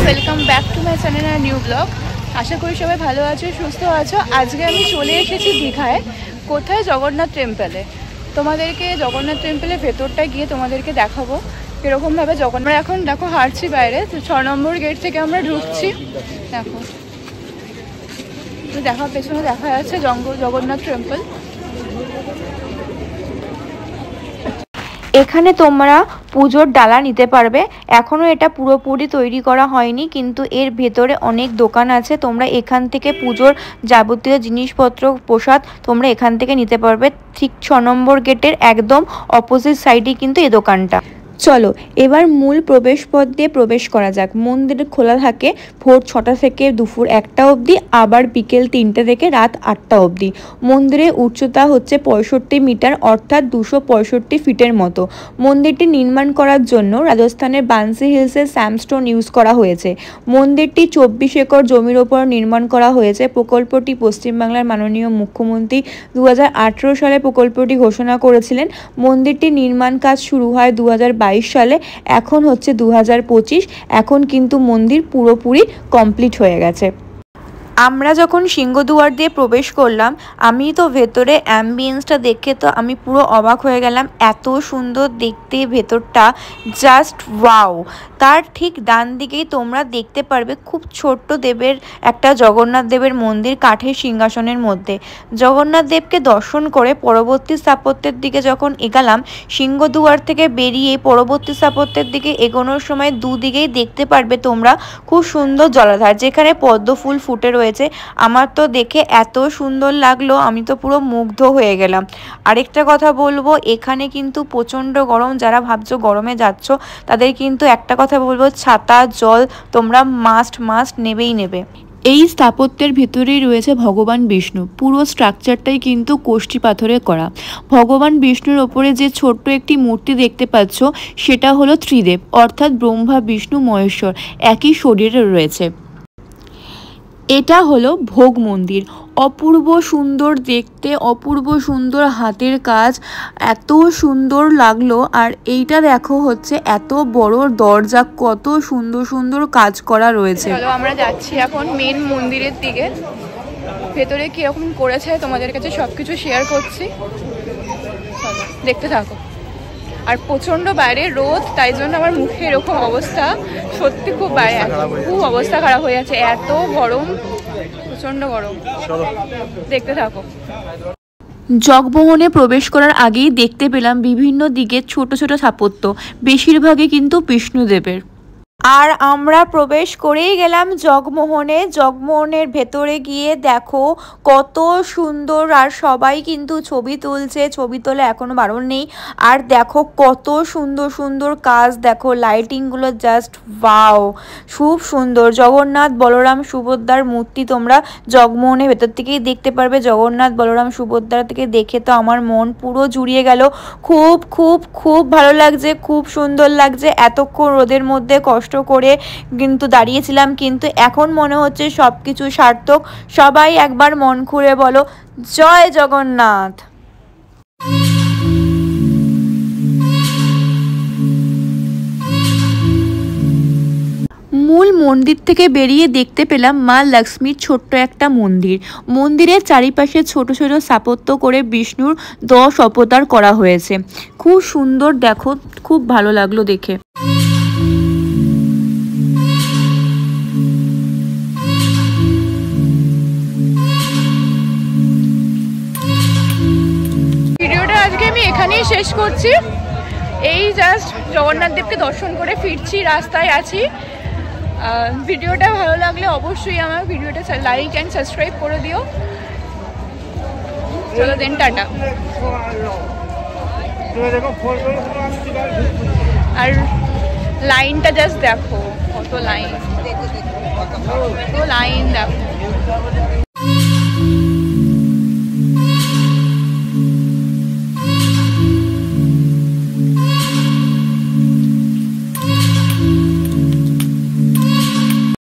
Welcome back to my channel আর new blog. আশা করি সবাই ভালো আছো, সুস্থ আছো। আজকে আমি চলে এসেছি দীঘায়। কোথায়? জগন্নাথ টেম্পলে। তোমাদেরকে জগন্নাথ টেম্পলের ভেতরটায় গিয়ে তোমাদেরকে দেখাবো কীরকমভাবে আমরা এখন দেখো হাঁটছি বাইরে। তো 6 নম্বর গেট থেকে আমরা ঢুকছি। দেখো পেছনে দেখা যাচ্ছে জগন্নাথ টেম্পল। এখানে তোমরা পুজোর ডালা নিতে পারবে। এখনও এটা পুরোপুরি তৈরি করা হয়নি, কিন্তু এর ভেতরে অনেক দোকান আছে। তোমরা এখান থেকে পুজোর যাবতীয় জিনিসপত্র, প্রসাদ তোমরা এখান থেকে নিতে পারবে। ঠিক 6 নম্বর গেটের একদম অপোজিট সাইডে কিন্তু এই দোকানটা। চলো এবার মূল প্রবেশ পথ দিয়ে প্রবেশ করা যাক। মন্দির খোলা থাকে ভোর 6টা থেকে দুপুর 1টা অবধি, আবার বিকেল 3টে থেকে রাত 8টা অবধি। মন্দিরের উচ্চতা হচ্ছে 65 মিটার, অর্থাৎ 265 ফিটের মতো। মন্দিরটি নির্মাণ করার জন্য রাজস্থানের বান্সি হিলসের স্যান্ডস্টোন ইউজ করা হয়েছে। মন্দিরটি 24 একর জমির ওপর নির্মাণ করা হয়েছে। প্রকল্পটি পশ্চিমবাংলার মাননীয় মুখ্যমন্ত্রী 2018 সালে প্রকল্পটি ঘোষণা করেছিলেন। মন্দিরটির নির্মাণ কাজ শুরু হয় 2022 সালে, এখন হচ্ছে 2025। এখন কিন্তু মন্দির পুরোপুরি কমপ্লিট হয়ে গেছে। আমরা যখন সিংহদুয়ার দিয়ে প্রবেশ করলাম, আমি তো ভেতরে অ্যাম্বিয়েন্সটা দেখে তো আমি পুরো অবাক হয়ে গেলাম। এত সুন্দর দেখতে ভেতরটা, জাস্ট ওয়াও। তার ঠিক ডান দিকেই তোমরা দেখতে পারবে খুব ছোট্ট দেবের একটা জগন্নাথ দেবের মন্দির কাঠের সিংহাসনের মধ্যে। জগন্নাথ দেবকে দর্শন করে পরবর্তী স্থাপত্যের দিকে যখন এগালাম, সিংহদুয়ার থেকে বেরিয়ে পরবর্তী স্থাপত্যের দিকে এগোনোর সময় দুদিকেই দেখতে পারবে তোমরা খুব সুন্দর জলাধার, যেখানে পদ্ম ফুল ফুটে রয়েছে। আমার তো দেখে এত সুন্দর লাগলো, আমি তো পুরো মুগ্ধ হয়ে গেলাম। আরেকটা কথা বলবো, এখানে কিন্তু প্রচণ্ড গরম। যারা ভাবছো গরমে যাচ্ছ, তাদের কিন্তু একটা কথা বলবো, ছাতা জল তোমরা মাস্ট নেবেই নেবে। এই স্থাপত্যের ভেতরেই রয়েছে ভগবান বিষ্ণু। পুরো স্ট্রাকচারটাই কিন্তু কোষ্ঠী পাথরে করা। ভগবান বিষ্ণুর ওপরে যে ছোট্ট একটি মূর্তি দেখতে পাচ্ছ, সেটা হলো ত্রিদেব, অর্থাৎ ব্রহ্মা বিষ্ণু মহেশ্বর একই শরীরে রয়েছে। এটা হলো ভোগ মন্দির। অপূর্ব সুন্দর দেখতে, অপূর্ব সুন্দর হাতের কাজ, এত সুন্দর লাগলো। আর এইটা দেখো হচ্ছে এত বড় দরজা, কত সুন্দর সুন্দর কাজ করা রয়েছে। চলো আমরা যাচ্ছি এখন মেন মন্দিরের দিকে। ভেতরে কিরকম করেছে তোমাদের কাছে সবকিছু শেয়ার করছি, চলো দেখতে থাকো। আর প্রচণ্ড বাইরে রোদ, তাই জন্য আমার মুখে এরকম অবস্থা। সত্যি খুব বাইরে খুব অবস্থা খারাপ হয়ে যাচ্ছে, এত গরম, প্রচণ্ড গরম। দেখতে থাকো। জগমোহনে প্রবেশ করার আগেই দেখতে পেলাম বিভিন্ন দিকে ছোট ছোট স্থাপত্য, বেশিরভাগই কিন্তু বিষ্ণুদেবের। আর আমরা প্রবেশ করেই গেলাম জগমোহনে। জগমোহনের ভেতরে গিয়ে দেখো কত সুন্দর, আর সবাই কিন্তু ছবি তুলছে। ছবি তোলা এখনো বারণ নেই। আর দেখো কত সুন্দর সুন্দর কাজ, দেখো লাইটিংগুলো জাস্ট ওয়াও, খুব সুন্দর। জগন্নাথ বলরাম সুভদ্রার মূর্তি তোমরা জগমোহনের ভেতর থেকেই দেখতে পারবে। জগন্নাথ বলরাম সুভদ্রা থেকে দেখে তো আমার মন পুরো জুড়িয়ে গেল। খুব খুব খুব ভালো লাগছে, খুব সুন্দর লাগছে। এতক্ষণ রোদের মধ্যে কষ্ট করে কিন্তু দাঁড়িয়েছিলাম, কিন্তু এখন মনে হচ্ছে সবকিছু সার্থক। সবাই একবার মন খুলে বলো জয় জগন্নাথ। মূল মন্দির থেকে বেরিয়ে দেখতে পেলাম মা লক্ষ্মীর ছোট্ট একটা মন্দির। মন্দিরের চারিপাশে ছোট ছোট স্থাপত্য করে বিষ্ণুর 10 অবতার করা হয়েছে। খুব সুন্দর, দেখো খুব ভালো লাগলো দেখে। ভিডিওটা আজকে আমি এখানেই শেষ করছি। এই জাস্ট জগন্নাথ দেবকে দর্শন করে ফিরছি, রাস্তায় আছি। ভিডিওটা ভালো লাগলে অবশ্যই আমার ভিডিওটা লাইক অ্যান্ড সাবস্ক্রাইব করে দিও। চলো দেন, টাটা। আর লাইনটা জাস্ট দেখো, কত লাইন দেখো।